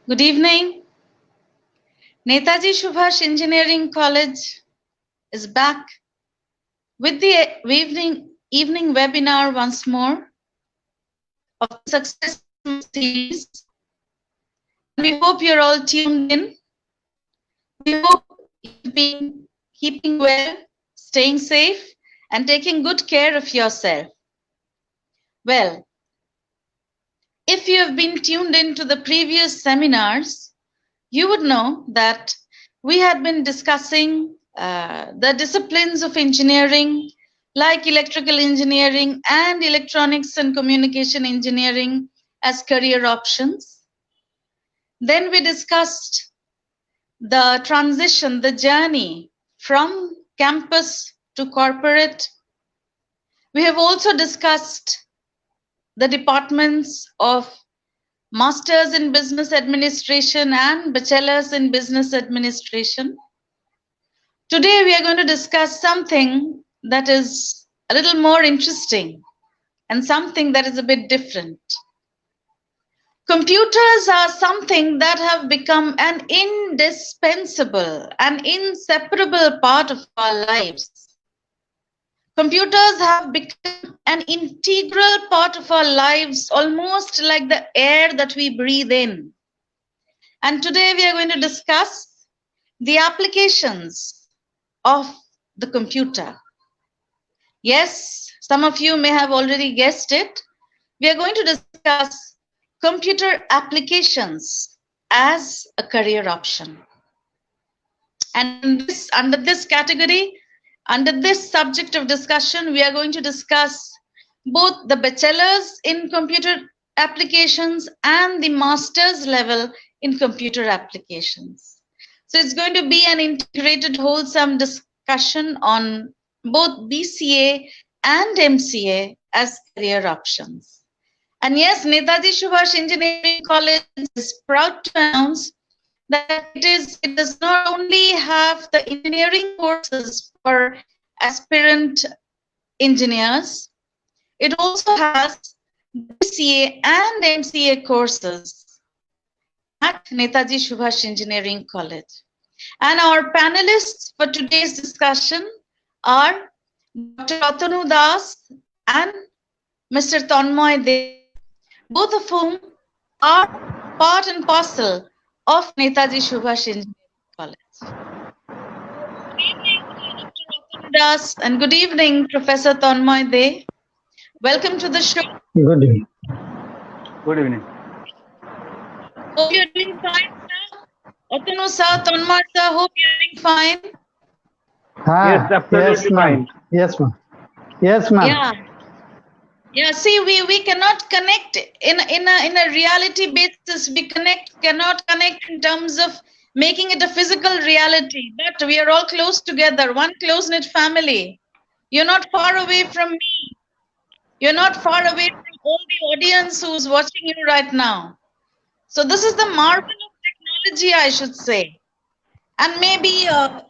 Good evening. Netaji Subhash Engineering College is back with the evening webinar once more of the Success series. And we hope you're all tuned in. We hope you've been keeping well, staying safe, and taking good care of yourself. Well, if you have been tuned into the previous seminars, you would know that we had been discussing the disciplines of engineering like electrical engineering and electronics and communication engineering as career options. Then we discussed the transition, the journey from campus to corporate. We have also discussed the departments of Masters in Business Administration and Bachelors in Business Administration. Today we are going to discuss something that is a little more interesting and something that is a bit different. Computers are something that have become an indispensable and inseparable part of our lives. Computers have become an integral part of our lives, almost like the air that we breathe in. And today we are going to discuss the applications of the computer. Yes, some of you may have already guessed it. We are going to discuss computer applications as a career option. And under this category, under this subject of discussion, we are going to discuss both the bachelor's in computer applications and the master's level in computer applications. So it's going to be an integrated, wholesome discussion on both BCA and MCA as career options. And yes, Netaji Subhash Engineering College is proud to announce that it does not only have the engineering courses for aspirant engineers, it also has BCA and MCA courses at Netaji Subhash Engineering College. And our panelists for today's discussion are Dr. Atanu Das and Mr. Tanmoy De, both of whom are part and parcel of Netaji Subhash Engineering College. Good evening, Dr. Atanu Das, and good evening, Professor Tanmoy De. Welcome to the show. Good evening. Good evening. Hope you're doing fine, sir. Atanu sir, Tanmoy sir, hope you're doing fine. Yes, absolutely yes, fine. Yes, ma'am. Yes, ma'am. Yeah. See, we cannot connect in a reality basis. We cannot connect in terms of making it a physical reality. But we are all close together, one close-knit family. You're not far away from me. You're not far away from all the audience who's watching you right now. So this is the marvel of technology, I should say. And maybe an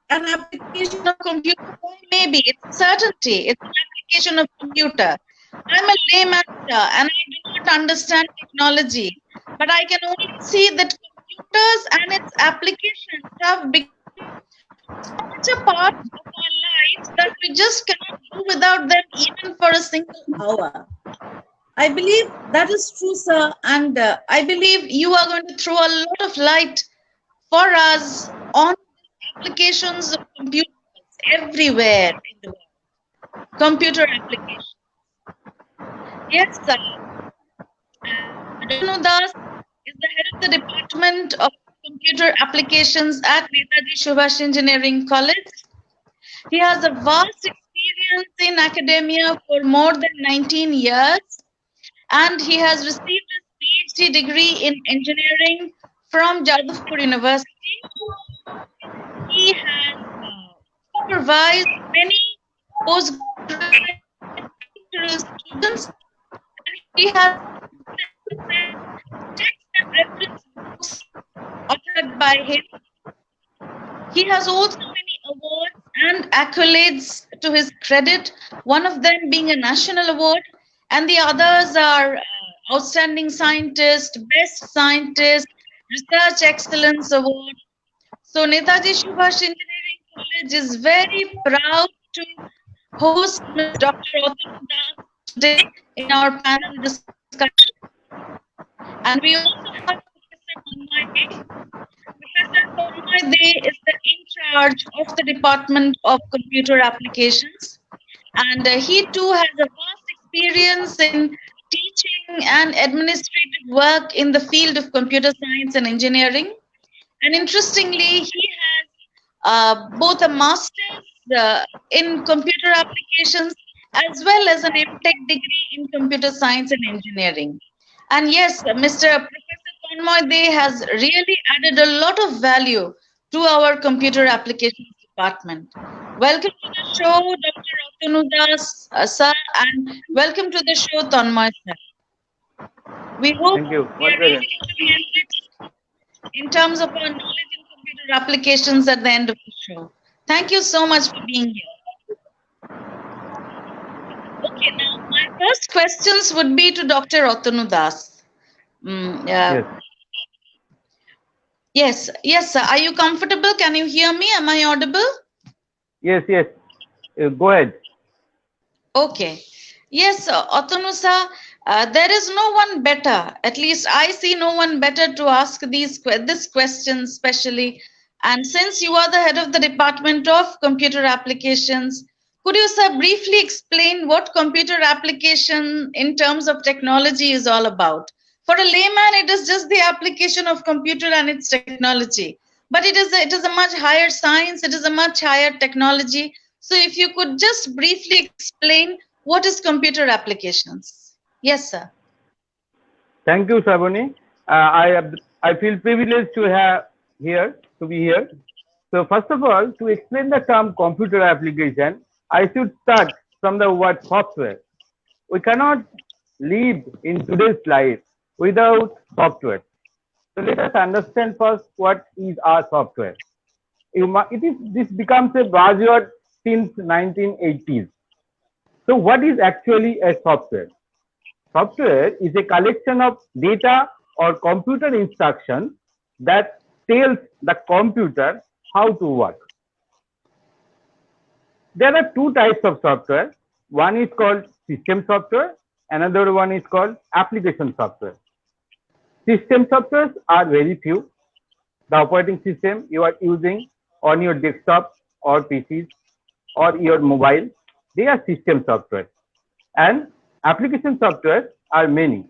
application of computer, maybe it's certainty. It's an application of computer. I'm a layman and I do not understand technology, but I can only see that computers and its applications have become such a part of our lives that we just cannot do without them even for a single hour. I believe that is true, sir, and I believe you are going to throw a lot of light for us on applications of computers everywhere in the world. Computer applications. Yes, sir. Atanu Das is the head of the Department of Computer Applications at Netaji Subhash Engineering College. He has a vast experience in academia for more than 19 years, and he has received his PhD degree in engineering from Jadavpur University. He has supervised many postgraduate students, and he has text and reference books authored by him. He has also many awards and accolades to his credit, one of them being a national award, and the others are outstanding scientist, best scientist, Research Excellence Award. So Netaji Subhash Engineering College is very proud to host Dr. Otanu Das today in our panel discussion. And we also have Professor Tanmay Dey. Professor Tanmay Dey is the in charge of the Department of Computer Applications. And he too has a vast experience in teaching and administrative work in the field of computer science and engineering. And interestingly, he has both a master's in computer applications as well as an MTech degree in computer science and engineering. And yes, Mr. Professor Tanmay Dey has really added a lot of value to our computer applications department. Welcome to the show, Dr. Otanu Das, sir, and welcome to the show, Tanmay sir. We hope Thank you. we are really going to be enriched in terms of our knowledge in computer applications at the end of the show. Thank you so much for being here. Okay, now my first questions would be to Dr. Otanu Das. Yes, sir. Are you comfortable? Can you hear me? Am I audible? Yes. Go ahead. Okay. Yes, Otanu sir, there is no one better. At least I see no one better to ask this question especially. And since you are the head of the Department of Computer Applications, could you, sir, briefly explain what computer application in terms of technology is all about? For a layman, it is just the application of computer and its technology. But it is a much higher science, it is a much higher technology. So if you could just briefly explain what is computer applications? Yes, sir. Thank you, Shabani. I feel privileged to be here. So first of all, to explain the term computer application, I should start from the word software. We cannot live in today's life without software. So let us understand first what is our software. This becomes a buzzword since 1980s. So what is actually a software? Software is a collection of data or computer instructions that tells the computer how to work. There are two types of software. One is called system software, another one is called application software. System softwares are very few. The operating system you are using on your desktop or PCs or your mobile, they are system software. And application software are many.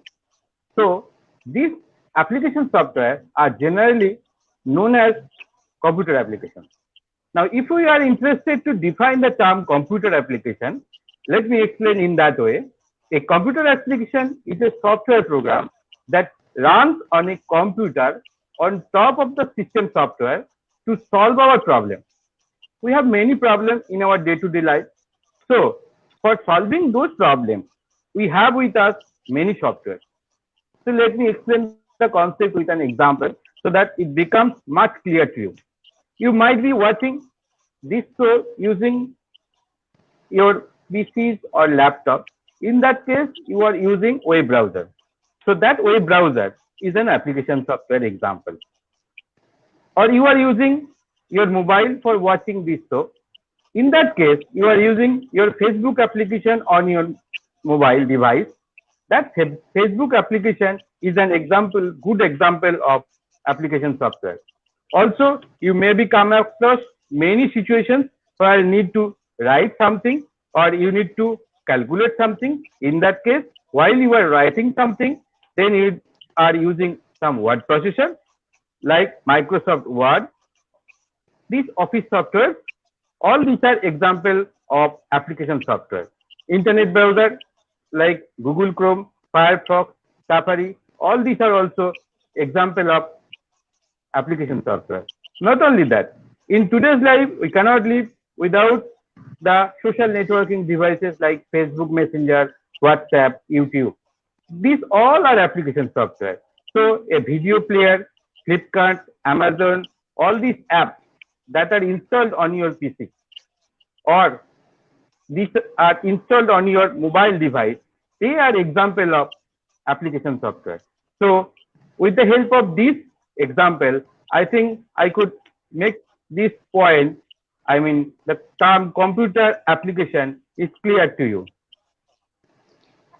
So these application software are generally known as computer applications. Now, if we are interested to define the term computer application, let me explain in that way. A computer application is a software program that runs on a computer on top of the system software to solve our problem. We have many problems in our day-to-day life. So for solving those problems, we have with us many software. So let me explain the concept with an example so that it becomes much clearer to you. You might be watching this show using your PCs or laptop. In that case, you are using web browser. So that web browser is an application software example. Or you are using your mobile for watching this show. In that case, you are using your Facebook application on your mobile device. That Facebook application is an example, good example of application software. Also, you may be come across many situations where you need to write something or you need to calculate something. In that case, while you are writing something, then you are using some word processor like Microsoft Word. These office software, all these are examples of application software. Internet browser like Google Chrome, Firefox, Safari, all these are also example of application software. Not only that, in today's life, we cannot live without the social networking devices like Facebook Messenger, WhatsApp, YouTube. These all are application software. So a video player, Flipkart, Amazon, all these apps that are installed on your PC or these are installed on your mobile device, they are example of application software. So with the help of this, example, I think I could make this point. I mean, the term computer application is clear to you.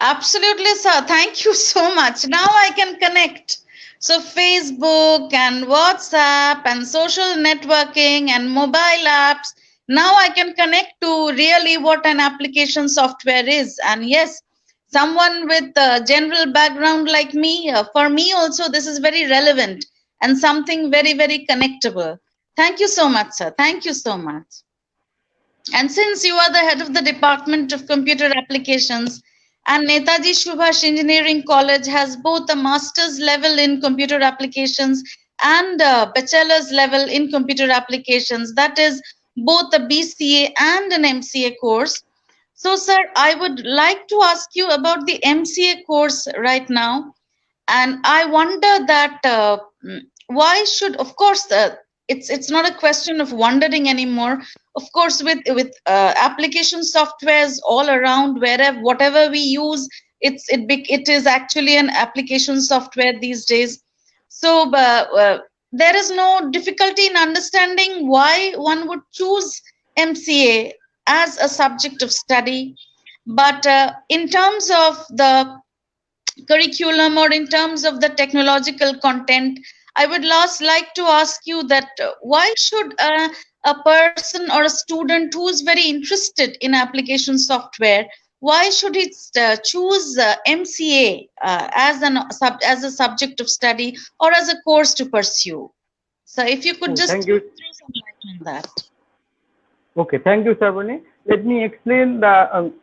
Absolutely, sir. Thank you so much. Now I can connect. So Facebook and WhatsApp and social networking and mobile apps. Now I can connect to really what an application software is. And yes, someone with a general background like me, for me also, this is very relevant and something very, very connectable. Thank you so much, sir. Thank you so much. And since you are the head of the Department of Computer Applications, and Netaji Subhash Engineering College has both a master's level in computer applications and a bachelor's level in computer applications, that is both a BCA and an MCA course. So, sir, I would like to ask you about the MCA course right now. And I wonder that why should, of course, it's not a question of wondering anymore. Of course, with application softwares all around, wherever whatever we use, it is actually an application software these days. So there is no difficulty in understanding why one would choose MCA as a subject of study. But in terms of the curriculum or in terms of the technological content, I would like to ask you that why should a person or a student who is very interested in application software, why should he choose MCA as a subject of study or as a course to pursue? So if you could just Thank you. throw some light on that. Okay, thank you, Sarvani. Let me explain the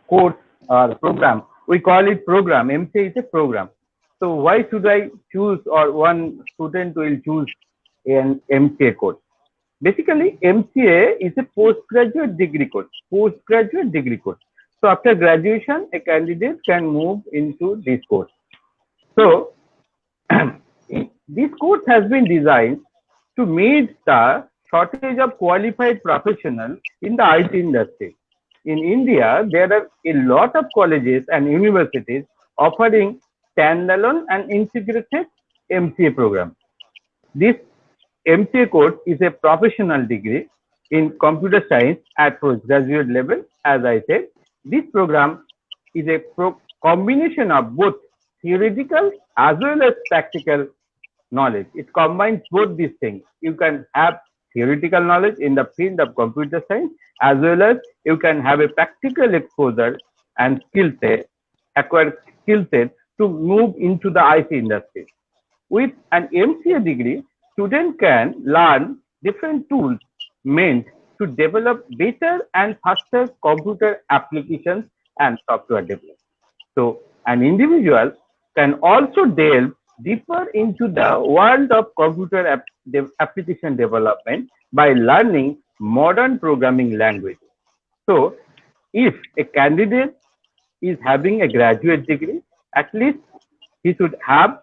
course or program. We call it program. MCA is a program. So why should I choose, or one student will choose an MCA course? Basically, MCA is a postgraduate degree course. Postgraduate degree course. So after graduation, a candidate can move into this course. So this course has been designed to meet the shortage of qualified professionals in the IT industry. In India, there are a lot of colleges and universities offering standalone and integrated MCA program. This MCA course is a professional degree in computer science at postgraduate level. As I said, this program is a combination of both theoretical as well as practical knowledge. It combines both these things. You can have theoretical knowledge in the field of computer science, as well as you can have a practical exposure and skill set, acquire skill set to move into the IT industry. With an MCA degree, students can learn different tools meant to develop better and faster computer applications and software development. So an individual can also delve deeper into the world of computer application development by learning modern programming languages. So if a candidate is having a graduate degree, at least he should have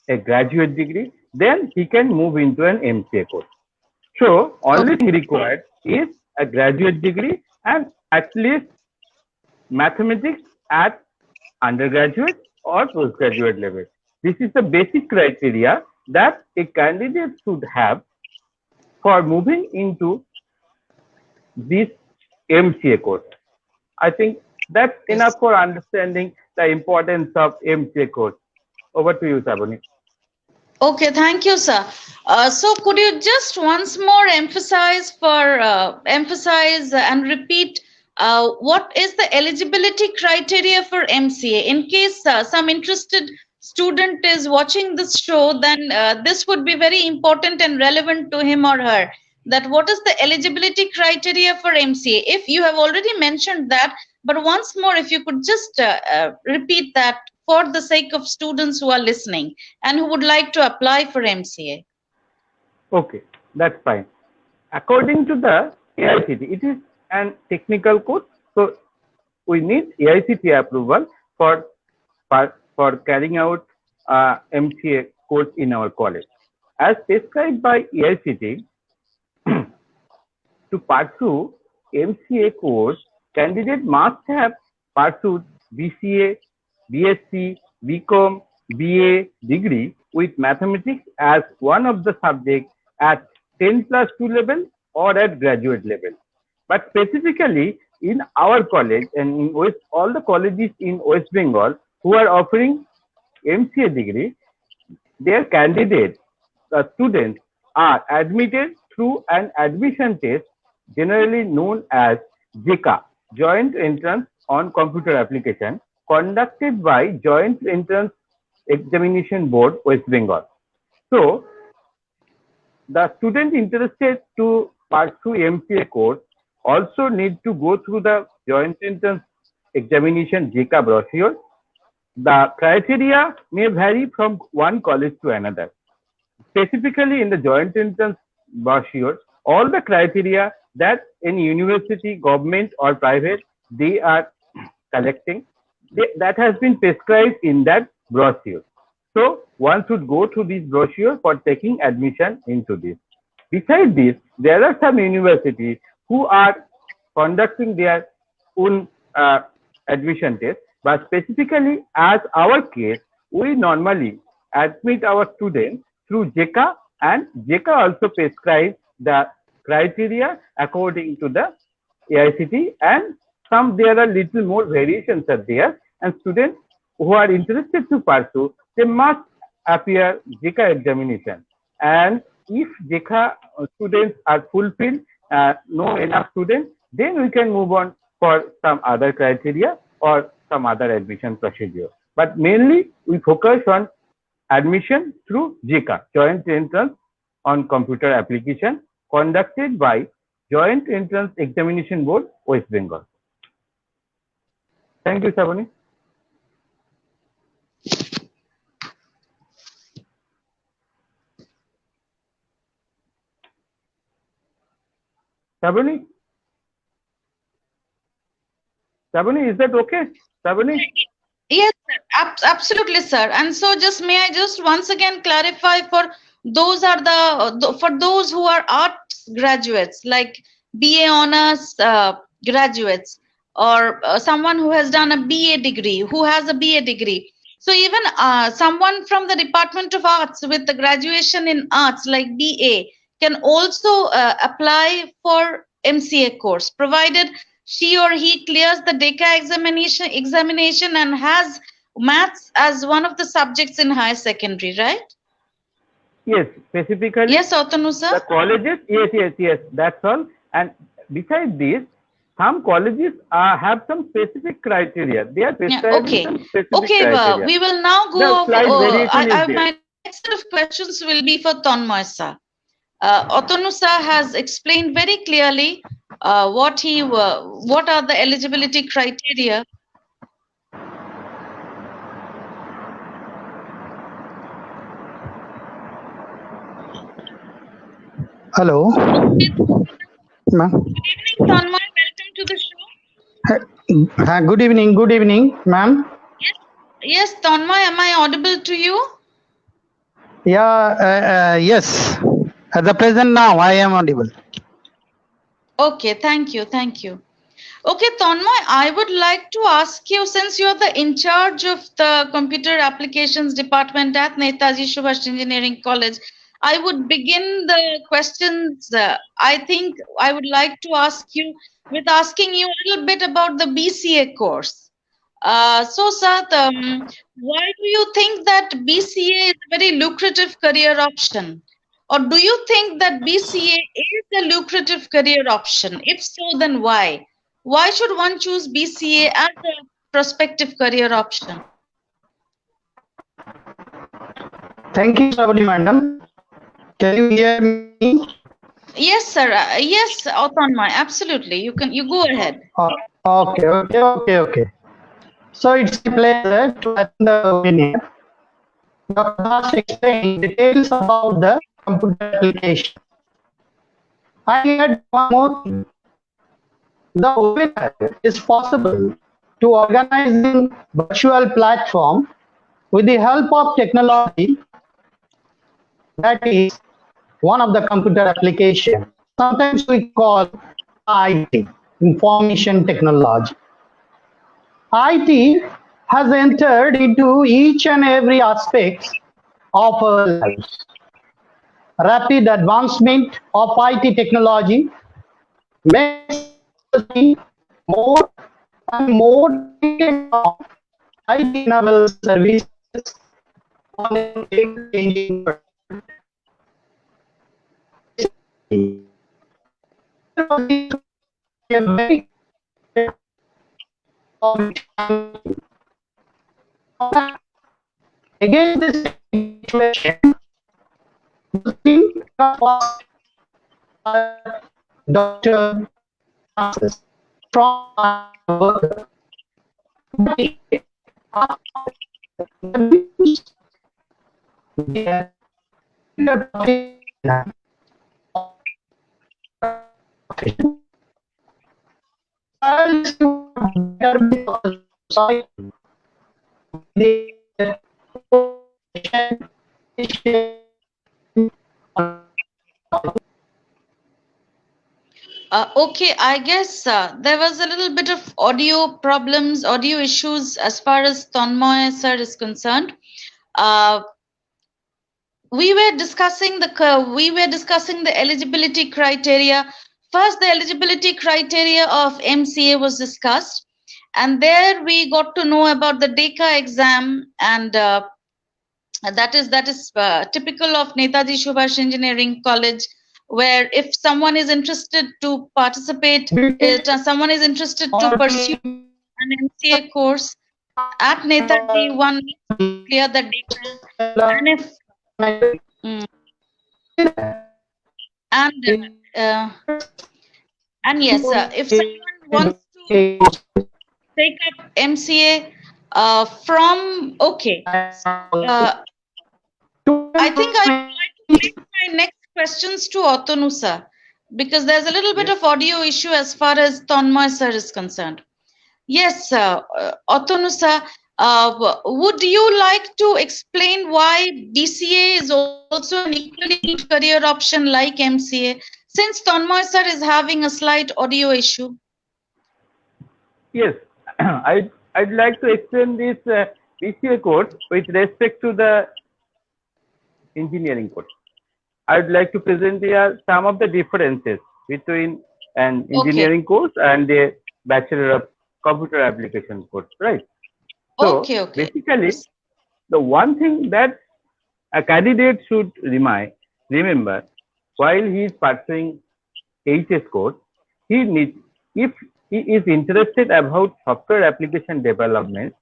a graduate degree, then he can move into an MCA course. So only thing required is a graduate degree and at least mathematics at undergraduate or postgraduate level. This is the basic criteria that a candidate should have for moving into this MCA course. I think that's enough for understanding the importance of MCA course. Over to you, Sarvani. Okay, thank you, sir. So could you just once more emphasize and repeat what is the eligibility criteria for MCA? In case some interested student is watching this show, then this would be very important and relevant to him or her. That what is the eligibility criteria for MCA? If you have already mentioned that, but once more, if you could just repeat that for the sake of students who are listening and who would like to apply for MCA. Okay, that's fine. According to the AICTE, it is an technical course, so we need AICTE approval for carrying out MCA course in our college. As prescribed by AICTE, to pursue MCA course, candidate must have pursued BCA, BSc, BCom, BA degree with mathematics as one of the subjects at 10+2 level or at graduate level. But specifically in our college and in all the colleges in West Bengal who are offering MCA degree, their candidates, the students, are admitted through an admission test generally known as JECA, Joint Entrance on Computer Application, conducted by Joint Entrance Examination Board, West Bengal. So, the student interested to pursue MCA course also need to go through the Joint Entrance Examination JECA brochure. The criteria may vary from one college to another. Specifically in the Joint Entrance brochure, all the criteria that any university, government or private, they are collecting, that has been prescribed in that brochure. So one should go through this brochure for taking admission into this. Besides this, there are some universities who are conducting their own admission test, but specifically as our case, we normally admit our students through JECA, and JECA also prescribes the criteria according to the AICTE, and there are little more variations are there, and students who are interested to pursue, they must appear JECA examination. And if JECA students are fulfilled, no enough students, then we can move on for some other criteria or some other admission procedure. But mainly we focus on admission through JECA, Joint Entrance on Computer Application, conducted by Joint Entrance Examination Board, West Bengal. Thank you, Shabani. Shabani? Shabani, is that okay? Shabani? Yes, sir. Absolutely, sir. And so may I just once again clarify for those who are arts graduates, like BA honors graduates, or someone who has done a BA degree, who has a BA degree. So even someone from the Department of Arts with the graduation in arts like BA can also apply for MCA course, provided she or he clears the JECA examination and has maths as one of the subjects in higher secondary, right? Yes, specifically. Yes, Atanu sir. The colleges, yes, that's all. And besides this, some colleges have some specific criteria. They are prescribing some specific criteria. We will now go. My next set of questions will be for Tanmay sir. Atanu sir has explained very clearly what are the eligibility criteria. Hello. Ma'am. Good evening, Tanmay. Welcome to the show. Good evening, ma'am. Yes, Tanmay, am I audible to you? Yeah, yes. At the present now, I am audible. Okay, thank you. Okay, Tanmay, I would like to ask you, since you are the in charge of the computer applications department at Netaji Subhash Engineering College, I would begin the questions. I think I would like to ask you with asking you a little bit about the BCA course. So, sir, why do you think that BCA is a very lucrative career option? Or do you think that BCA is a lucrative career option? If so, then why? Why should one choose BCA as a prospective career option? Thank you, Shabani madam. Can you hear me? Yes, sir. Yes, Tanmay, absolutely. You go ahead. Okay. So it's a pleasure to attend the webinar. Dr. Das explained details about the computer application. I had one more thing. The webinar is possible to organize in virtual platform with the help of technology, that is one of the computer application. Sometimes we call IT, information technology. IT has entered into each and every aspect of our lives. Rapid advancement of IT technology makes us be more and more dependent on IT-enabled services on an ever-changing world. A very against this situation, the thing was Dr. from worker. Okay, I guess there was a little bit of audio problems, audio issues as far as Tanmoy sir is concerned. We were discussing the eligibility criteria. First, the eligibility criteria of MCA was discussed, and there we got to know about the DECA exam, and that is typical of Netaji Subhash Engineering College, where if someone is interested to participate, someone is interested to pursue an MCA course at Netaji, one needs to clear the DECA, and if and yes, if someone wants to take up MCA from I think I would like to place my next questions to Otonu sir, because there's a little bit of audio issue as far as Tanmoy sir is concerned. Yes, Otonu sir, would you like to explain why BCA is also an equally good career option like MCA, since Tanmoy sir is having a slight audio issue? Yes, I'd like to explain this BCA course with respect to the engineering course. I'd like to present here some of the differences between an engineering course and a Bachelor of Computer Application course, right? So basically, the one thing that a candidate should remember while he is pursuing HS course, if he is interested about software application development,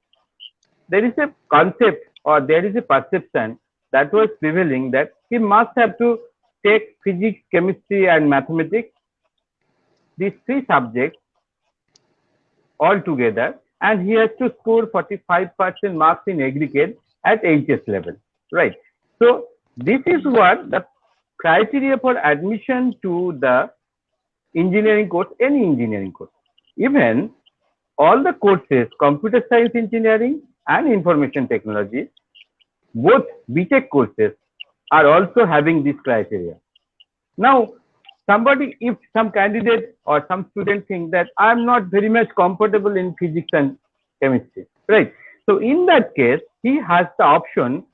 there is a concept or there is a perception that was prevailing that he must have to take physics, chemistry, and mathematics, these three subjects all together, and he has to score 45% marks in aggregate at HS level, right? So this is what the criteria for admission to the engineering course, any engineering course. Even all the courses, computer science engineering and information technology, both BTech courses are also having this criteria. Now, if some candidate or some student think that I'm not very much comfortable in physics and chemistry, right? So in that case, he has the option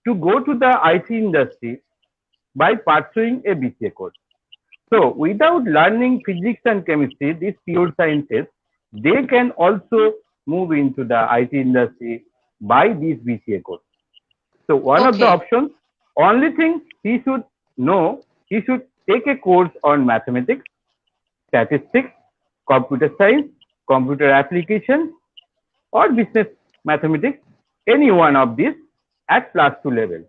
to go to the IT industry by pursuing a BCA course. So without learning physics and chemistry, these pure sciences, they can also move into the IT industry by this BCA course. So one of the options, only thing he should know, he should take a course on mathematics, statistics, computer science, computer application, or business mathematics, any one of these at +2 level.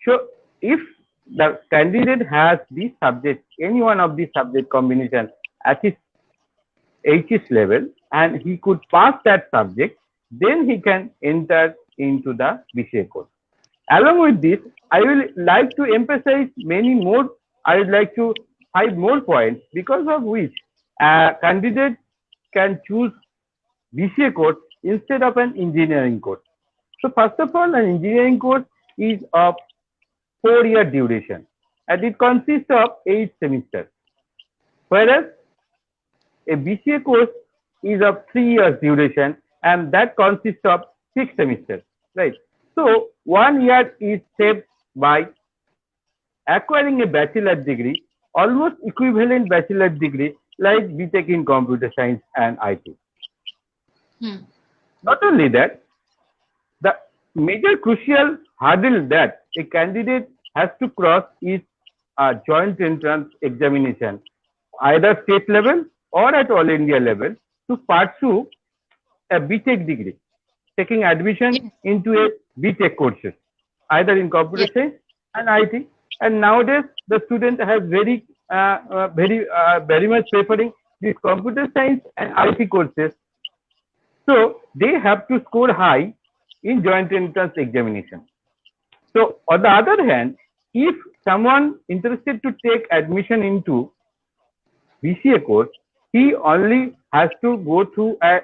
So if the candidate has these subjects, any one of these subject combination at his HS level, and he could pass that subject, then he can enter into the BCA course. Along with this, I will like to emphasize many more. I would like to 5 more points because of which a candidate can choose BCA course instead of an engineering course. So first of all, an engineering course is of 4-year duration and it consists of 8 semesters, whereas a BCA course is of 3 years duration and that consists of 6 semesters, right? So 1 year is saved by acquiring a bachelor degree, almost equivalent bachelor degree like BTech in computer science and IT. Not only that, the major crucial hurdle that a candidate has to cross is a joint entrance examination, either state level or at all India level, to pursue a BTech degree, taking admission into a BTech courses, either in computer science and IT. And nowadays, the students have very much preferring these computer science and IT courses. So they have to score high in joint entrance examination. So on the other hand, if someone interested to take admission into BCA course, he only has to go through a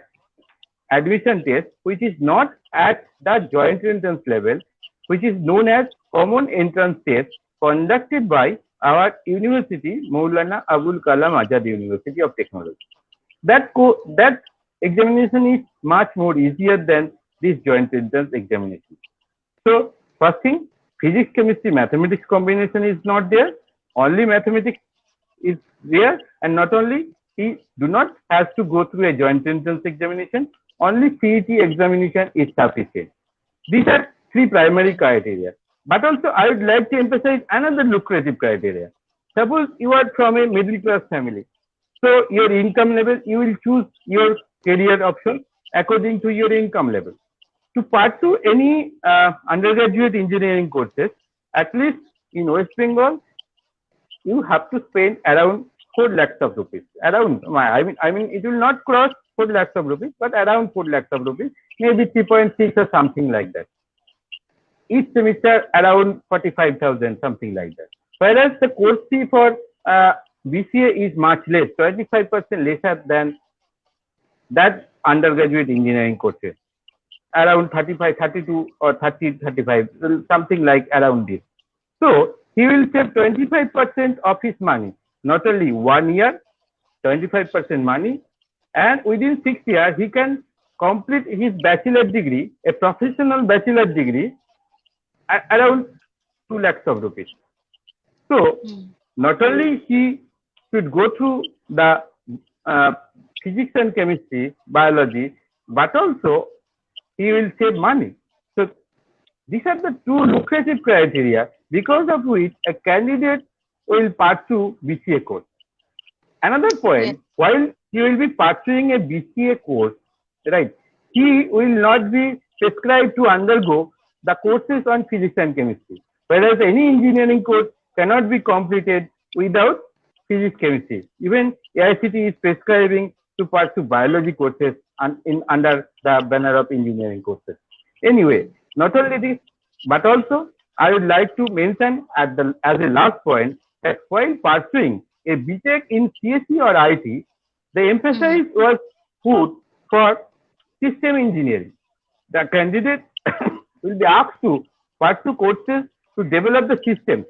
admission test, which is not at the joint entrance level, which is known as common entrance test, conducted by our university, Maulana Abul Kalam Azad University of Technology. That examination is much more easier than this joint entrance examination. So first thing, physics, chemistry, mathematics combination is not there. Only mathematics is there, and not only he do not have to go through a joint entrance examination. Only CET examination is sufficient. These are three primary criteria. But also, I would like to emphasize another lucrative criteria. Suppose you are from a middle class family. So your income level, you will choose your career option according to your income level. To pursue any undergraduate engineering courses, at least in West Bengal, you have to spend around 4 lakhs of rupees. Around, I mean, it will not cross 4 lakhs of rupees, but around 4 lakhs of rupees, maybe 3.6 or something like that. Each semester around 45,000, something like that. Whereas the course fee for BCA is much less, 25% lesser than that undergraduate engineering courses, around 35, 32 or 30, 35, something like around this. So he will save 25% of his money, not only 1 year, 25% money, and within 6 years, he can complete his bachelor degree, a professional bachelor degree, at around 2 lakhs of rupees. So not only he should go through the physics and chemistry, biology, but also he will save money. So these are the two lucrative criteria because of which a candidate will pursue BCA course. Another point, while he will be pursuing a BCA course, right, he will not be prescribed to undergo the courses on physics and chemistry, whereas any engineering course cannot be completed without physics, chemistry. Even AICT is prescribing to pursue biology courses under the banner of engineering courses. Anyway, not only this, but also I would like to mention as a last point that while pursuing a BTech in CSE or IT, the emphasis was put for system engineering. The candidate will be asked to pursue courses to develop the systems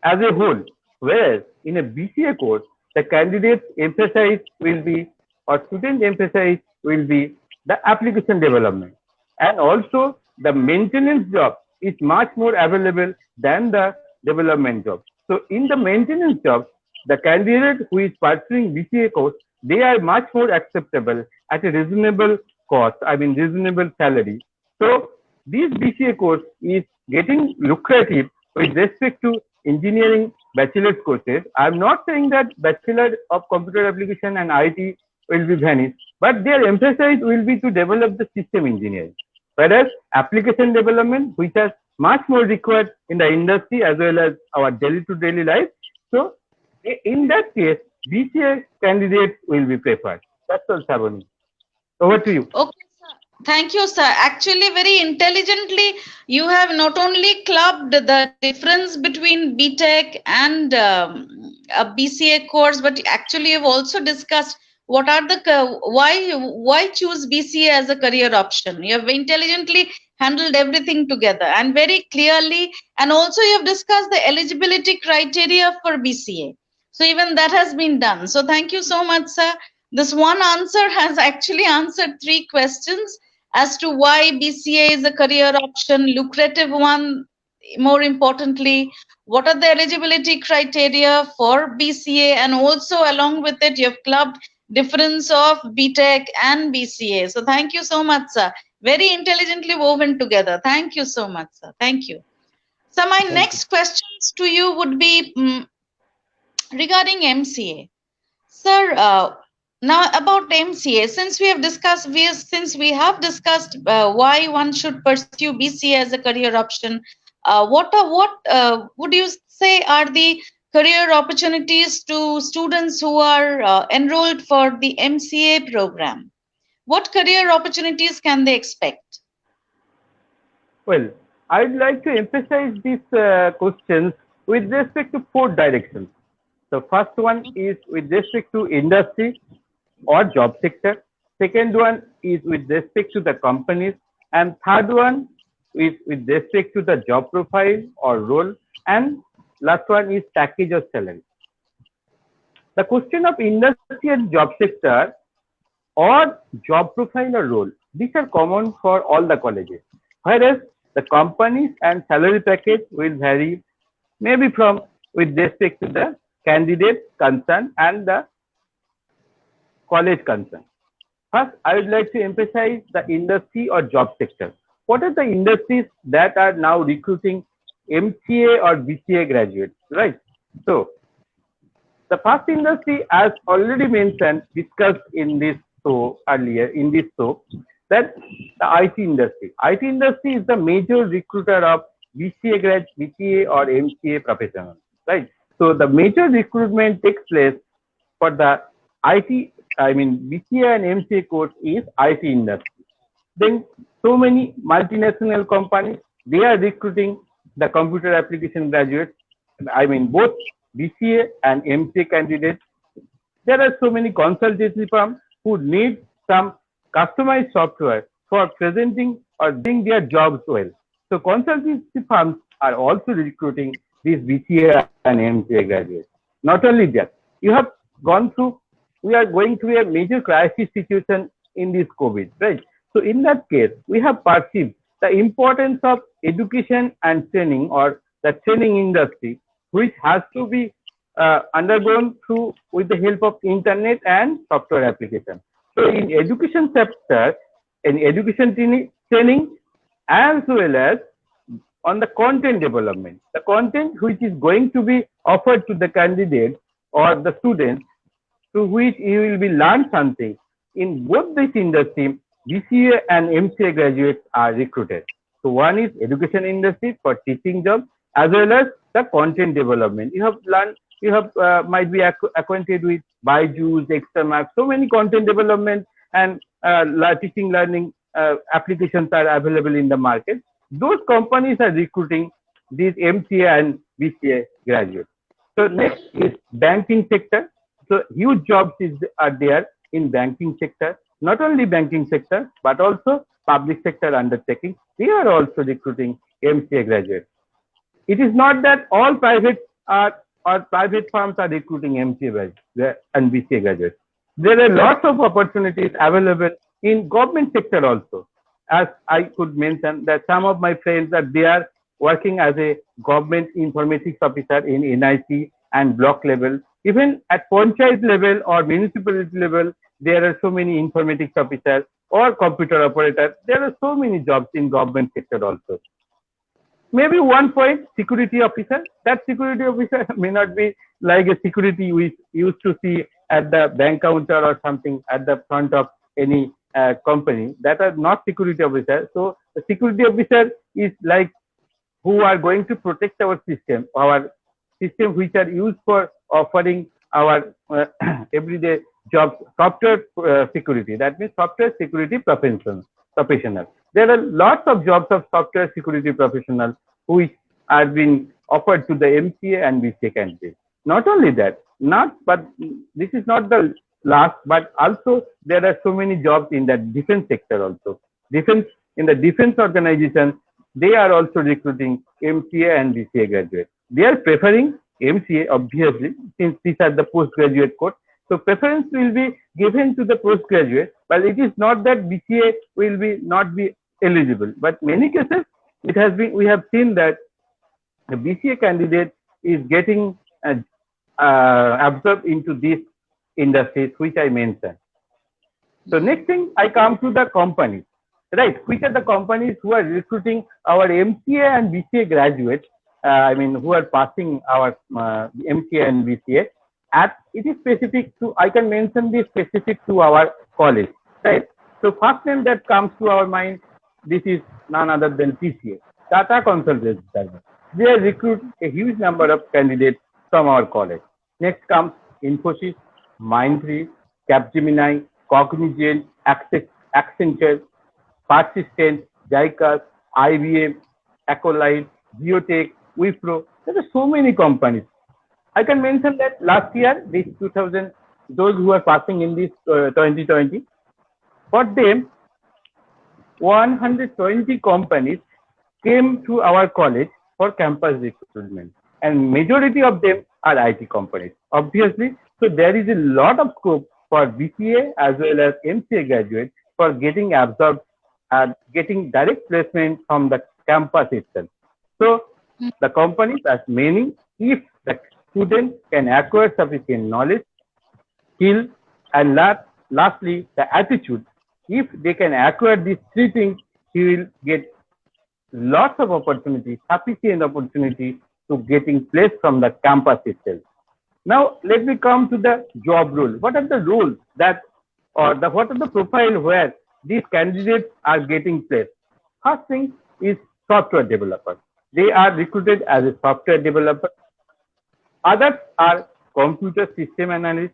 as a whole, whereas in a BCA course, the candidate's emphasis will be, or student emphasis will be, the application development. And also the maintenance job is much more available than the development job. So in the maintenance job, the candidate who is pursuing BCA course, they are much more acceptable at a reasonable cost, reasonable salary. So this BCA course is getting lucrative with respect to engineering bachelor's courses. I'm not saying that Bachelor of Computer Application and IT will be vanished, but their emphasis will be to develop the system engineering. Whereas application development, which is much more required in the industry as well as our daily to daily life. So in that case, BCA candidates will be preferred. That's all, Shabani. Over to you. Okay, sir. Thank you, sir. Actually, very intelligently, you have not only clubbed the difference between BTech and a BCA course, but actually you've also discussed what are the why choose BCA as a career option. You have intelligently handled everything together and very clearly, and also you have discussed the eligibility criteria for BCA. So even that has been done. So thank you so much, sir. This one answer has actually answered 3 questions as to why BCA is a career option, lucrative one, more importantly, what are the eligibility criteria for BCA, and also along with it, you've clubbed difference of BTech and BCA. So thank you so much, sir. Very intelligently woven together. Thank you so much, sir. Thank you. So my next questions to you would be regarding MCA. Sir, now about MCA, since we have discussed, why one should pursue BCA as a career option, what would you say are the career opportunities to students who are enrolled for the MCA program? What career opportunities can they expect? Well, I'd like to emphasize these questions with respect to four directions. The first one is with respect to industry or job sector. Second one is with respect to the companies. And third one is with respect to the job profile or role. And last one is package or salary. The question of industry and job sector or job profile or role, these are common for all the colleges. Whereas the companies and salary package will vary maybe from with respect to the candidate concern and the college concern. First, I would like to emphasize the industry or job sector. What are the industries that are now recruiting MCA or BCA graduates, right? So, the first industry, as already mentioned, discussed in this show earlier, that the IT industry. IT industry is the major recruiter of BCA grad, BCA or MCA professionals, right? So the major recruitment takes place for the BCA and MCA course is IT industry. Then so many multinational companies, they are recruiting the computer application graduates, both BCA and MCA candidates. There are so many consultancy firms who need some customized software for presenting or doing their jobs well. So consultancy firms are also recruiting these BCA and MCA graduates. Not only that, we are going through a major crisis situation in this COVID, right? So in that case, we have perceived the importance of education and training or the training industry, which has to be undergone through with the help of internet and software application. So in education sector, in education training, as well as on the content development, the content which is going to be offered to the candidate or the student, through which you will be learn something. In both this industry, BCA and MCA graduates are recruited. So one is education industry for teaching jobs, as well as the content development. Might be acquainted with Byju's, Extramark, so many content development and teaching learning applications are available in the market. Those companies are recruiting these MCA and BCA graduates. So next is banking sector. So huge jobs are there in banking sector. Not only banking sector, but also public sector undertaking. They are also recruiting MCA graduates. It is not that all private firms are recruiting MCA and BCA graduates. There are lots of opportunities available in government sector also. As I could mention that some of my friends they are working as a government informatics officer in NIC and block level. Even at panchayat level or municipality level, there are so many informatics officers or computer operators. There are so many jobs in government sector also. Maybe one point, security officer. That security officer may not be like a security we used to see at the bank counter or something at the front of any company. That are not security officers. So the security officer is like who are going to protect our system which are used for offering our everyday jobs, software security. That means software security professional. There are lots of jobs of software security professionals which are being offered to the MCA and BCA candidates. Not only that, but this is not the last, but also there are so many jobs in the defense sector also. In the defense organization, they are also recruiting MCA and BCA graduates. They are preferring MCA, obviously, since these are the postgraduate course. So preference will be given to the postgraduate, but it is not that BCA will not be eligible. But many cases, we have seen that the BCA candidate is getting absorbed into these industries which I mentioned. So next thing, I come to the companies, right? Which are the companies who are recruiting our MCA and BCA graduates? Who are passing our MCA and BCA. It is specific to, I can mention this specific to our college, right? So first name that comes to our mind, this is none other than TCS, Tata Consultancy Service. They recruit a huge number of candidates from our college. Next comes Infosys, Mindtree, Capgemini, Cognizant, Accenture, Persistent, JICA, IBM, Acolyte, Geotech, Wipro. There are so many companies. I can mention that last year, this 2000, those who are passing in this 2020, for them, 120 companies came to our college for campus recruitment, and majority of them are IT companies, obviously. So there is a lot of scope for BCA as well as MCA graduates for getting absorbed and getting direct placement from the campus itself. So the companies are many if the student can acquire sufficient knowledge, skill, and lastly, the attitude. If they can acquire these three things, he will get lots of opportunity, sufficient opportunity to getting placed from the campus itself. Now, let me come to the job role. What are the roles that, or what are the profile where these candidates are getting placed? First thing is software developer. They are recruited as a software developer. Others are computer system analyst,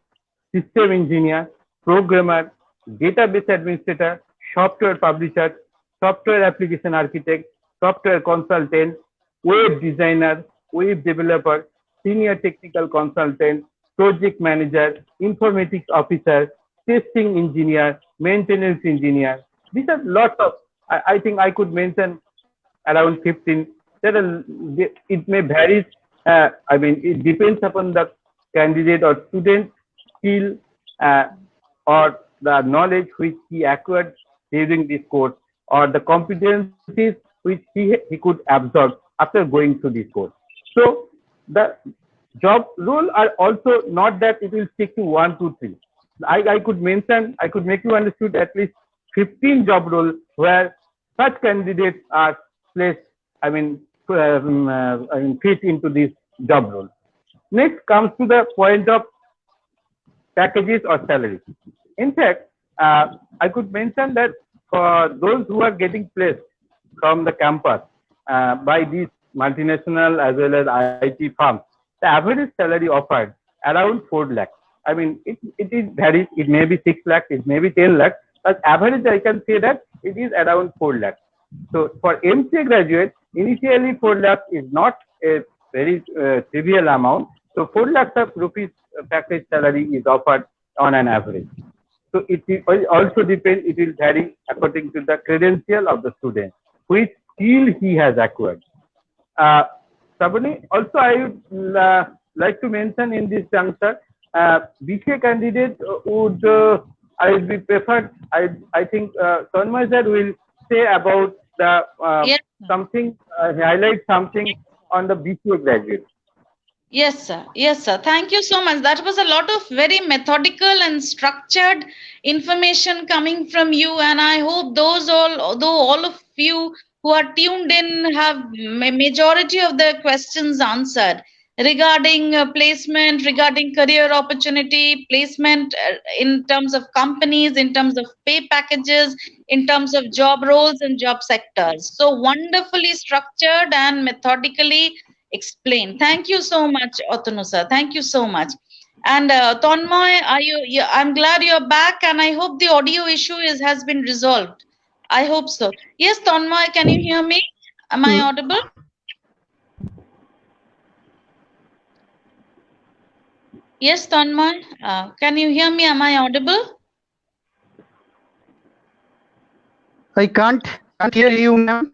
system engineer, programmer, database administrator, software publisher, software application architect, software consultant, web designer, web developer, senior technical consultant, project manager, informatics officer, testing engineer, maintenance engineer. These are lots of, I think I could mention around 15. It may vary. It depends upon the candidate or student skill or the knowledge which he acquired during this course, or the competencies which he could absorb after going through this course. So the job role are also not that it will stick to 1, 2, 3. I could make you understood at least 15 job roles where such candidates are placed, fit into this job role. Next comes to the point of packages or salaries. In fact, I could mention that for those who are getting placed from the campus by these multinational as well as IT firms, the average salary offered around 4 lakhs. It is varies. It may be 6 lakhs, it may be 10 lakhs, but average I can say that it is around 4 lakhs. So for MCA graduates, initially 4 lakhs is not a very trivial amount. So 4 lakhs of rupees package salary is offered on an average. So it will also depend, it will vary according to the credential of the student, which skill he has acquired. Sabani, also I would like to mention in this juncture, BCA candidate would I would be preferred. I think Tanmay sir will say about the Yes. something, highlight something on the BCA graduate. Yes, sir. Yes, sir. Thank you so much. That was a lot of very methodical and structured information coming from you. And I hope all of you who are tuned in have majority of the questions answered regarding placement, regarding career opportunity, placement in terms of companies, in terms of pay packages, in terms of job roles and job sectors. So wonderfully structured and methodically explained. Thank you so much, Otanu sir. Thank you so much. And Tonmoy, I'm glad you're back, and I hope the audio issue has been resolved. I hope so. Yes, Tonmoy, can you hear me? Am I audible? Yes, Tonmoy, can you hear me? Am I audible? I can't hear you, ma'am.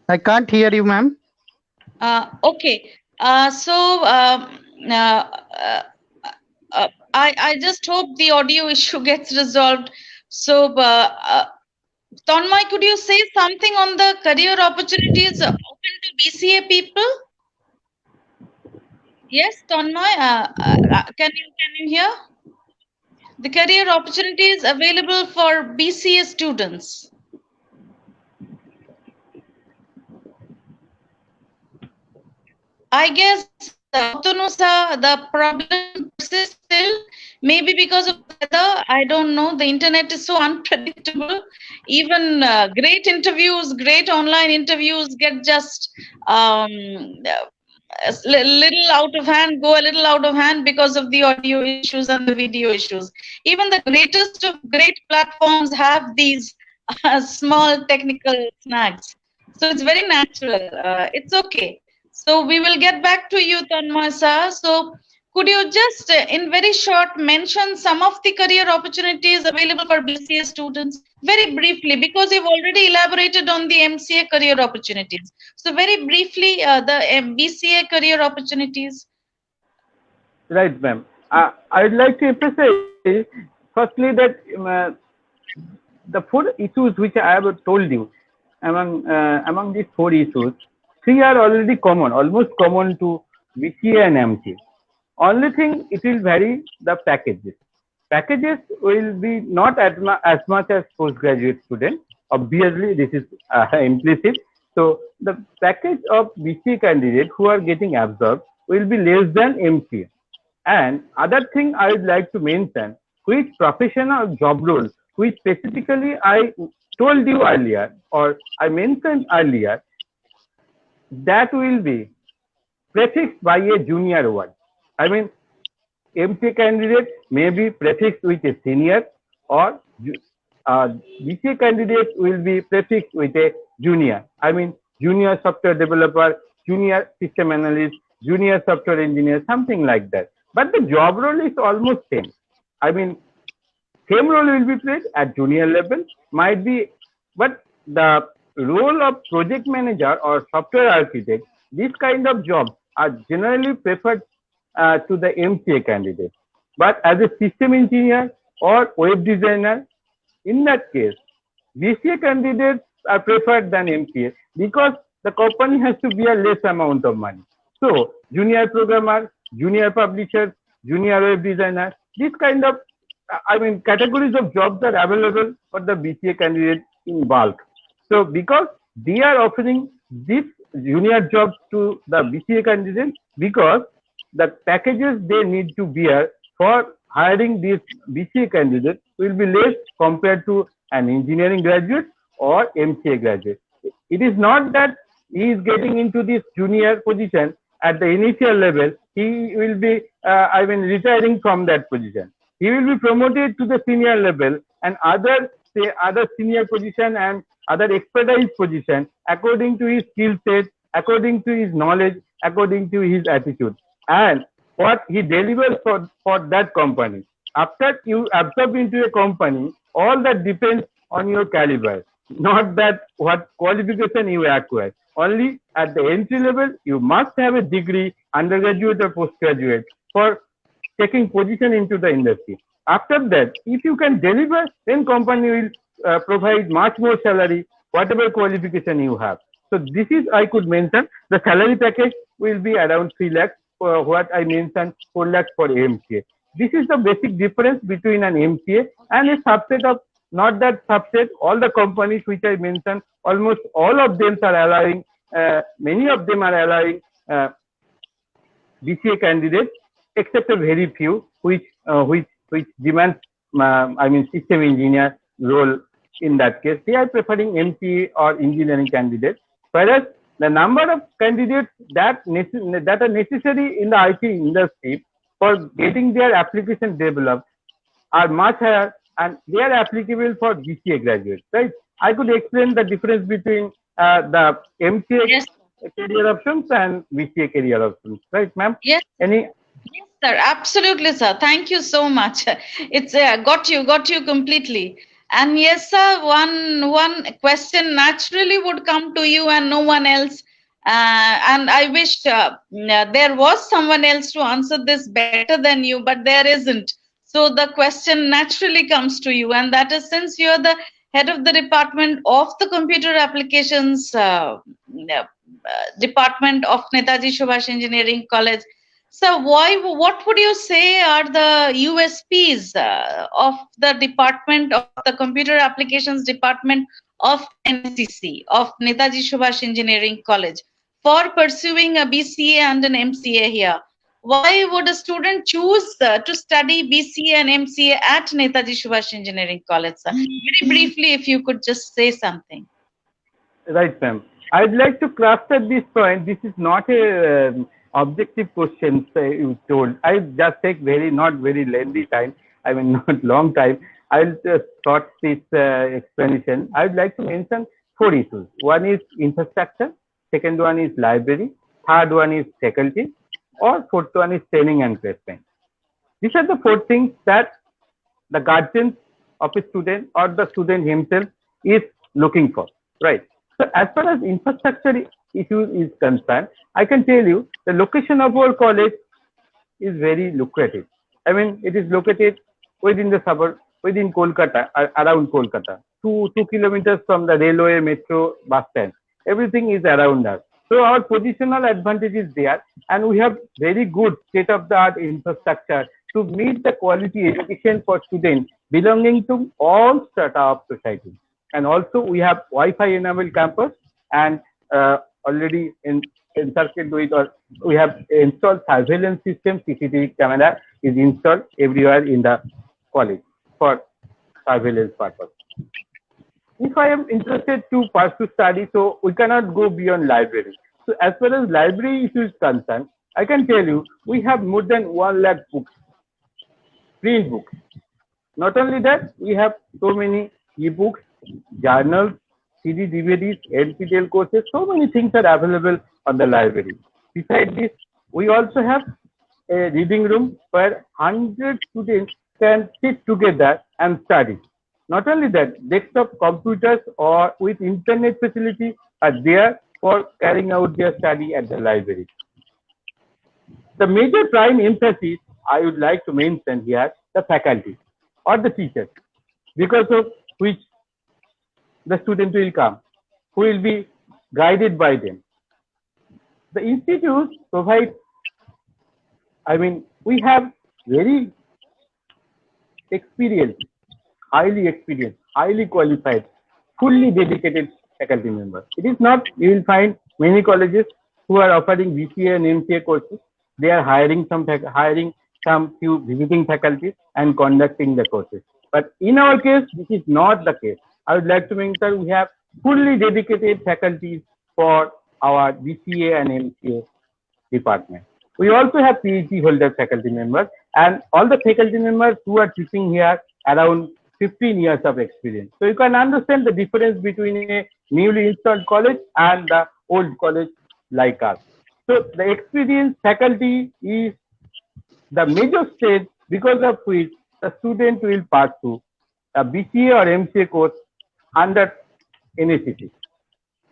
I can't hear you, ma'am. Okay. I just hope the audio issue gets resolved. So, Tonmoy, could you say something on the career opportunities open to BCA people? Yes, Tanmay, can you hear? The career opportunities available for BCA students. I guess, Tunusa, the problem persists still. Maybe because of the weather. I don't know. The internet is so unpredictable. Even great interviews, great online interviews get just little out of hand, go a little out of hand because of the audio issues and the video issues. Even the greatest of great platforms have these small technical snags. So it's very natural. It's okay. So we will get back to you, Tanmay sir. So could you just, in very short, mention some of the career opportunities available for BCA students very briefly, because you've already elaborated on the MCA career opportunities. So very briefly, the BCA career opportunities. Right, ma'am. I'd like to emphasize firstly that the four issues which I have told you, among these four issues, three are already common, almost common to BCA and MCA. Only thing, it will vary the packages. Packages will be not as much as postgraduate students. Obviously, this is implicit. So the package of BCA candidates who are getting absorbed will be less than MCA. And other thing I would like to mention, which professional job role, which specifically I told you earlier or I mentioned earlier, that will be prefixed by a junior word. I mean, MCA candidate may be prefixed with a senior, or BCA candidate will be prefixed with a junior. I mean, junior software developer, junior system analyst, junior software engineer, something like that. But the job role is almost same. I mean, same role will be played at junior level, might be, but the role of project manager or software architect, this kind of jobs are generally preferred to the MCA candidate. But as a system engineer or web designer, in that case, BCA candidates are preferred than MCA because the company has to bear less amount of money. So, junior programmer, junior publisher, junior web designer, this kind of, I mean, categories of jobs are available for the BCA candidate in bulk. So, because they are offering these junior jobs to the BCA candidates, because the packages they need to bear for hiring these BCA candidates will be less compared to an engineering graduate or MCA graduate. It is not that he is getting into this junior position at the initial level, he will be, retiring from that position. He will be promoted to the senior level and other senior position and other expertise position according to his skill set, according to his knowledge, according to his attitude, and what he delivers for that company. After you absorb into a company, all that depends on your caliber, not that what qualification you acquire. Only at the entry level, you must have a degree, undergraduate or postgraduate, for taking position into the industry. After that, if you can deliver, then company will provide much more salary, whatever qualification you have. So this is, I could mention, the salary package will be around 3 lakhs, for what I mentioned, 4 lakhs for MCA. This is the basic difference between an MCA and a subset of, not that subset, all the companies which I mentioned, almost all of them are allowing, many of them are allowing BCA candidates, except a very few which demand, system engineer role. In that case, they are preferring MCA or engineering candidates, whereas the number of candidates that are necessary in the IT industry for getting their application developed are much higher, and they are applicable for BCA graduates, right? I could explain the difference between the MCA career options and BCA career options, right, ma'am? Yes. Any? Yes, sir. Absolutely, sir. Thank you so much. It's got you completely. And yes, sir, one question naturally would come to you and no one else. And I wish there was someone else to answer this better than you, but there isn't. So the question naturally comes to you, and that is, since you're the head of the department of the computer applications department of Netaji Subhash Engineering College. So what would you say are the USPs of the department of the Computer Applications Department of NSCC, of Netaji Subhash Engineering College, for pursuing a BCA and an MCA here? Why would a student choose to study BCA and MCA at Netaji Subhash Engineering College, sir? Very briefly, if you could just say something. Right, ma'am. I'd like to craft at this point. This is not a objective question you told. I just take not very lengthy time. I mean, not long time. I'll just short this explanation. I'd like to mention 4 issues. One is infrastructure. Second one is library. Third one is faculty. Or fourth one is training and placement. These are the 4 things that the guardian of a student or the student himself is looking for, right? So as far as infrastructure issue is concerned, I can tell you the location of our college is very lucrative. I mean, it is located within the suburb, within Kolkata, around Kolkata, 2 kilometers from the railway, metro, bus stand. Everything is around us. So our positional advantage is there, and we have very good state-of-the-art infrastructure to meet the quality education for students belonging to all strata of society. And also we have Wi-Fi enabled campus, and already encircled with, or we have installed surveillance system. CCTV camera is installed everywhere in the college for surveillance purpose. If I am interested to pursue study, so we cannot go beyond library. So as far as library issue is concerned, I can tell you we have more than 1 lakh books, print books. Not only that, we have so many e-books, journals, CD, DVDs, NPTEL courses, so many things are available on the library. Besides this, we also have a reading room where 100 students can sit together and study. Not only that, desktop computers or with internet facility are there for carrying out their study at the library. The major prime emphasis I would like to mention here, the faculty or the teachers, because of which the student will come, who will be guided by them. The institute provides, I mean, we have very experienced, highly qualified, fully dedicated faculty members. It is not, you will find many colleges who are offering BCA and MCA courses. They are hiring some few visiting faculties and conducting the courses. But in our case, this is not the case. I would like to mention we have fully dedicated faculties for our BCA and MCA department. We also have PhD holder faculty members, and all the faculty members who are teaching here around 15 years of experience. So you can understand the difference between a newly installed college and the old college like us. So the experienced faculty is the major stage because of which the student will pursue a BCA or MCA course under NSCC.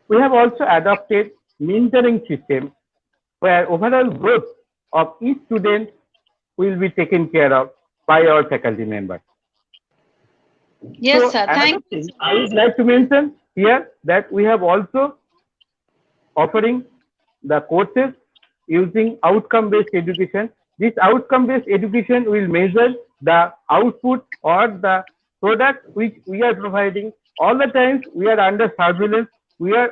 We have also adopted mentoring system where overall growth of each student will be taken care of by our faculty members. Yes, So sir. Thank you. I would like to mention here that we have also offering the courses using outcome-based education. This outcome-based education will measure the output or the product which we are providing. All the times we are under surveillance,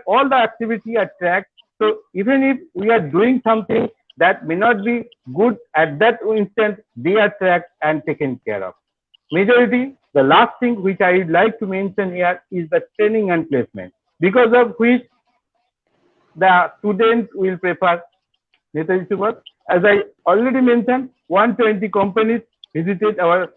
all the activity are tracked. So even if we are doing something that may not be good at that instant, they are tracked and taken care of. Majority, the last thing which I would like to mention here is the training and placement, because of which the students will prefer Netaji Subhash. As I already mentioned, 120 companies visited our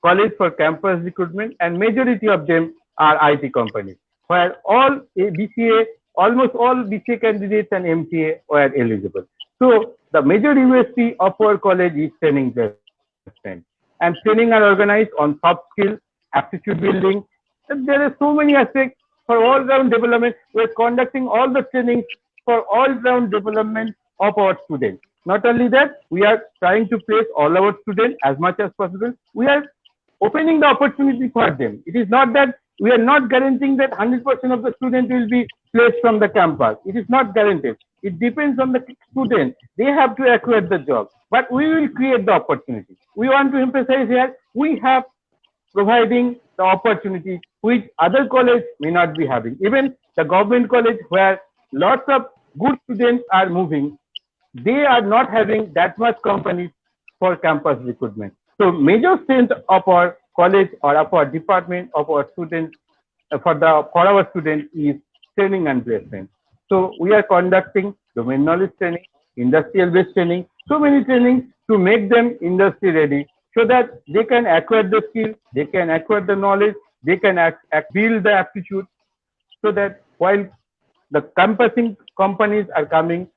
college for campus recruitment, and majority of them are IT companies, where all BCA, almost all BCA candidates and MCA were eligible. So the major USP of our college is training placement, and training are organized on soft skills, aptitude building. And there are so many aspects for all-round development. We are conducting all the trainings for all-round development of our students. Not only that, we are trying to place all our students as much as possible. We are opening the opportunity for them. It is not that we are not guaranteeing that 100% of the students will be placed from the campus. It is not guaranteed. It depends on the student. They have to acquire the job. But we will create the opportunity. We want to emphasize here, we have providing the opportunity which other college may not be having. Even the government college where lots of good students are moving, they are not having that much companies for campus recruitment. So major strength of our college or of our department of our students for our students is training and placement. So we are conducting domain knowledge training, industrial based training, so many trainings to make them industry ready so that they can acquire the skill, they can acquire the knowledge, they can build the aptitude so that while the campusing companies are coming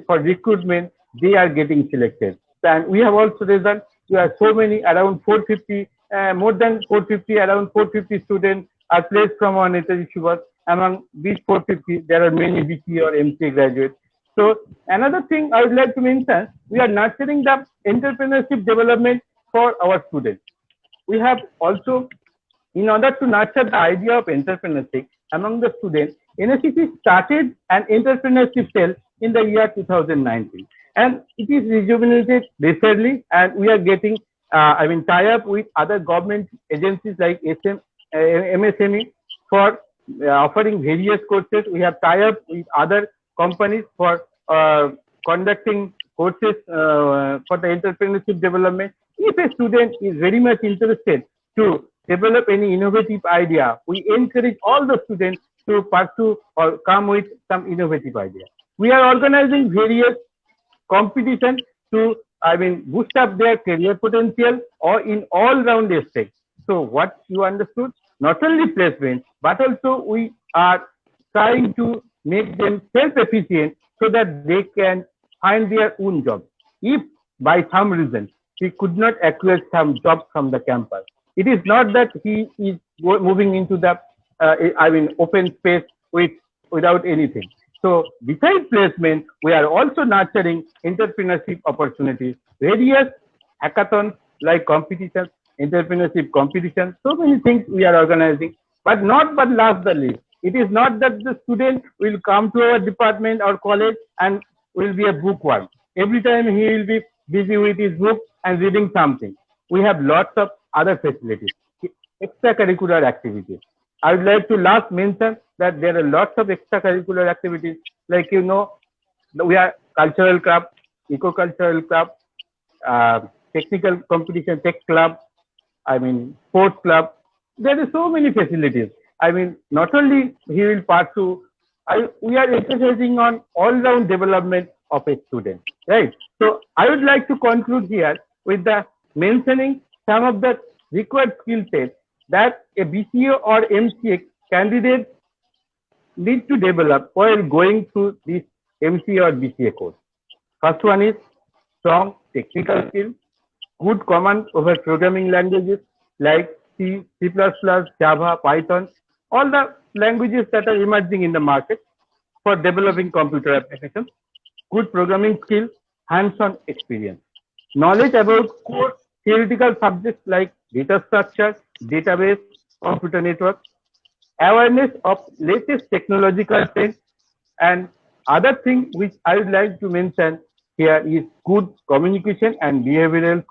for recruitment, they are getting selected. And we have also results. We have so many, around 450, more than 450, around 450 students are placed from our Netaji Subhash. Among these 450, there are many BCA or MCA graduates. So another thing I would like to mention, we are nurturing the entrepreneurship development for our students. We have also, in order to nurture the idea of entrepreneurship among the students, NSCC started an entrepreneurship cell in the year 2019. And it is rejuvenated recently, and we are getting, tie up with other government agencies like MSME for offering various courses. We have tie up with other companies for conducting courses for the entrepreneurship development. If a student is very much interested to develop any innovative idea, we encourage all the students to pursue or come with some innovative idea. We are organizing various competitions to, boost up their career potential or in all-round aspects. So what you understood, not only placement, but also we are trying to make them self-efficient so that they can find their own job. If by some reason he could not acquire some job from the campus, it is not that he is moving into the open space without anything. So besides placement, we are also nurturing entrepreneurship opportunities, various hackathons like competitions, entrepreneurship competitions, so many things we are organizing, but last the least. It is not that the student will come to our department or college and will be a bookworm. Every time he will be busy with his book and reading something. We have lots of other facilities, extracurricular activities. I would like to last mention that there are lots of extracurricular activities, like, we are cultural club, eco-cultural club, technical competition, tech club, sports club. There are so many facilities. Not only he will pursue, we are emphasizing on all-round development of a student, right? So I would like to conclude here with the mentioning some of the required skill sets that a BCA or MCA candidate need to develop while going through this MCA or BCA course. First one is strong technical skill, good command over programming languages like C, C++, Java, Python, all the languages that are emerging in the market for developing computer applications, good programming skills, hands-on experience, knowledge about core theoretical subjects like data structure, database, computer network, awareness of latest technological trends, and other thing which I would like to mention here is good communication and behavioral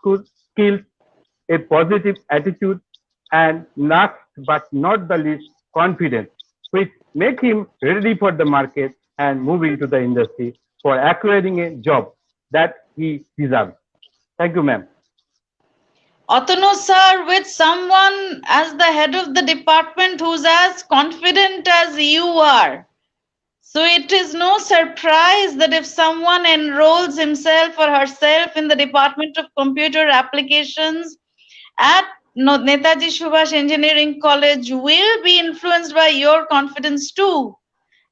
skills, a positive attitude, and last but not the least, confidence, which make him ready for the market and move into the industry for acquiring a job that he deserves. Thank you, ma'am. Atanu sir, with someone as the head of the department who's as confident as you are. So it is no surprise that if someone enrolls himself or herself in the Department of Computer Applications at Netaji Subhash Engineering College will be influenced by your confidence too.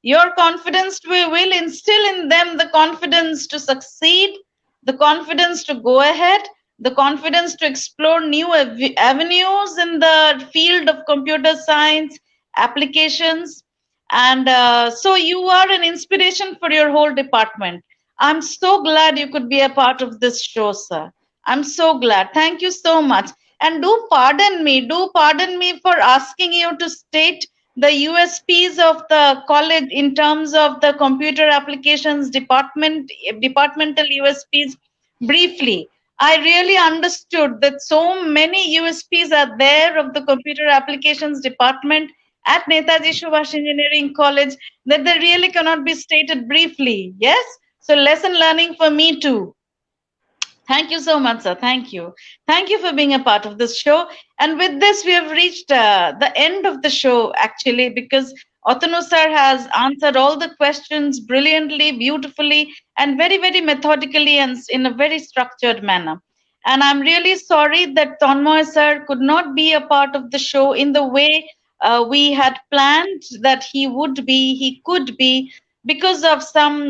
Your confidence will instill in them the confidence to succeed, the confidence to go ahead, the confidence to explore new avenues in the field of computer science applications. And so you are an inspiration for your whole department. I'm so glad you could be a part of this show, sir. I'm so glad. Thank you so much. And do pardon me for asking you to state the USPs of the college in terms of the computer applications departmental USPs briefly. I really understood that so many USPs are there of the computer applications department at Netaji Subhash Engineering College that they really cannot be stated briefly. Yes? So lesson learning for me too. Thank you so much, sir. Thank you. Thank you for being a part of this show. And with this, we have reached the end of the show, actually, because Otanu sir has answered all the questions brilliantly, beautifully, and very, very methodically and in a very structured manner. And I'm really sorry that Tanmoy sir could not be a part of the show in the way we had planned that he could be, because of some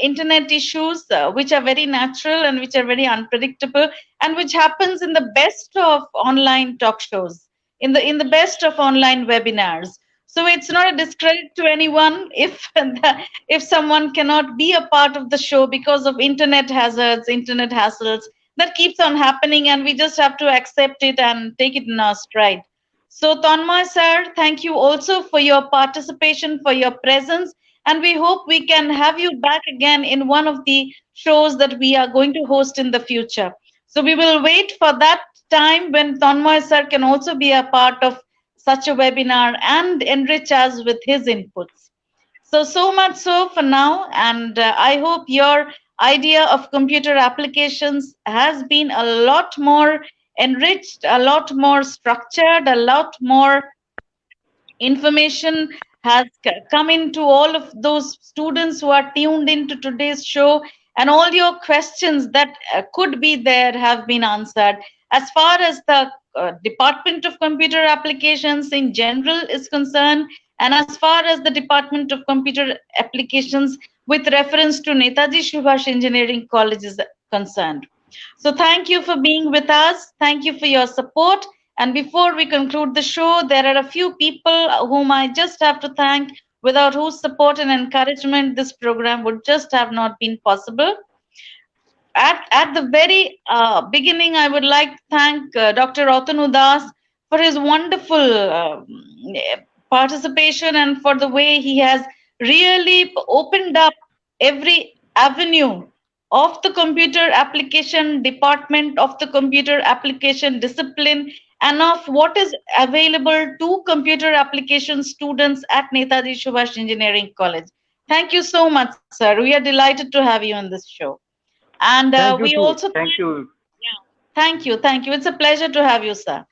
internet issues which are very natural and which are very unpredictable and which happens in the best of online talk shows, in the best of online webinars. So it's not a discredit to anyone if if someone cannot be a part of the show because of internet hazards, internet hassles. That keeps on happening, and we just have to accept it and take it in our stride. So Tanmoy sir, thank you also for your participation, for your presence, and we hope we can have you back again in one of the shows that we are going to host in the future. So we will wait for that time when Tanmoy sir can also be a part of such a webinar and enrich us with his inputs. So much so for now, and I hope your idea of computer applications has been a lot more enriched, a lot more structured, a lot more information has come into all of those students who are tuned into today's show, and all your questions that could be there have been answered. As far as the Department of Computer Applications in general is concerned, and as far as the Department of Computer Applications with reference to Netaji Subhash Engineering College is concerned. So thank you for being with us. Thank you for your support. And before we conclude the show, there are a few people whom I just have to thank, without whose support and encouragement this program would just have not been possible. At the very beginning, I would like to thank Dr. Otanu Das for his wonderful participation and for the way he has really opened up every avenue of the computer application department, of the computer application discipline, and of what is available to computer application students at Netaji Subhash Engineering College. Thank you so much, sir. We are delighted to have you on this show. And we also thank you. Thank you. Thank you. It's a pleasure to have you, sir.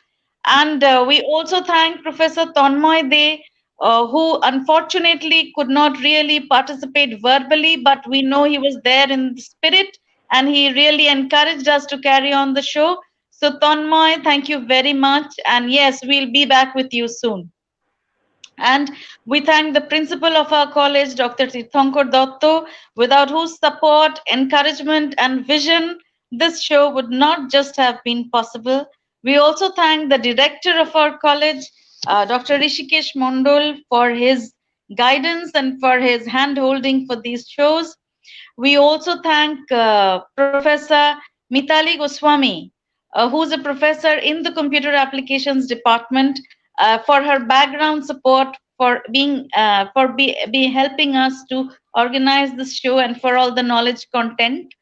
And we also thank Professor Tanmoy De, who unfortunately could not really participate verbally, but we know he was there in the spirit and he really encouraged us to carry on the show. So Tanmoy, thank you very much. And yes, we'll be back with you soon. And we thank the principal of our college, Dr. Tirthankar Dotto, without whose support, encouragement, and vision, this show would not just have been possible. We also thank the director of our college, Dr. Rishikesh Mondol, for his guidance and for his hand-holding for these shows. We also thank Professor Mitali Goswami, who's a professor in the Computer Applications Department, for her background support, for being helping us to organize this show and for all the knowledge content.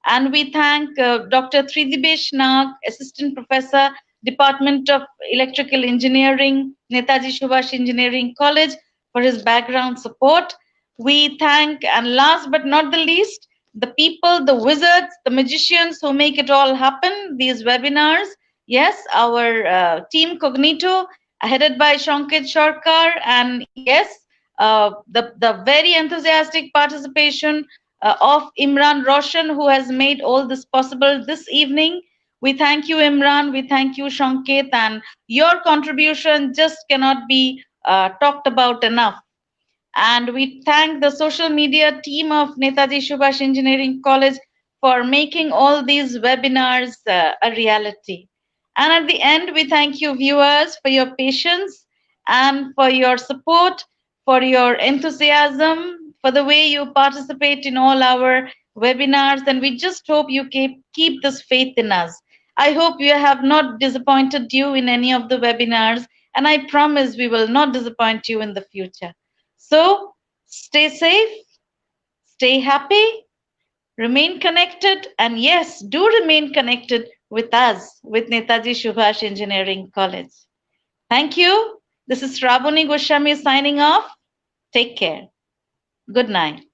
And we thank Dr. Tridibesh Nag, Assistant Professor, Department of Electrical Engineering, Netaji Subhash Engineering College, for his background support. We thank, and last but not the least, the people, the wizards, the magicians who make it all happen, these webinars. Yes, our team Cognito, headed by Shankit Sharkar, and yes, the very enthusiastic participation of Imran Roshan, who has made all this possible this evening. We thank you, Imran. We thank you, Shankit, and your contribution just cannot be talked about enough. And we thank the social media team of Netaji Subhash Engineering College for making all these webinars a reality. And at the end, we thank you, viewers, for your patience and for your support, for your enthusiasm, for the way you participate in all our webinars. And we just hope you keep this faith in us. I hope we have not disappointed you in any of the webinars. and I promise we will not disappoint you in the future. So stay safe, stay happy, remain connected, and yes, do remain connected with us, with Netaji Subhash Engineering College. Thank you. This is Shravani Goswami signing off. Take care. Good night.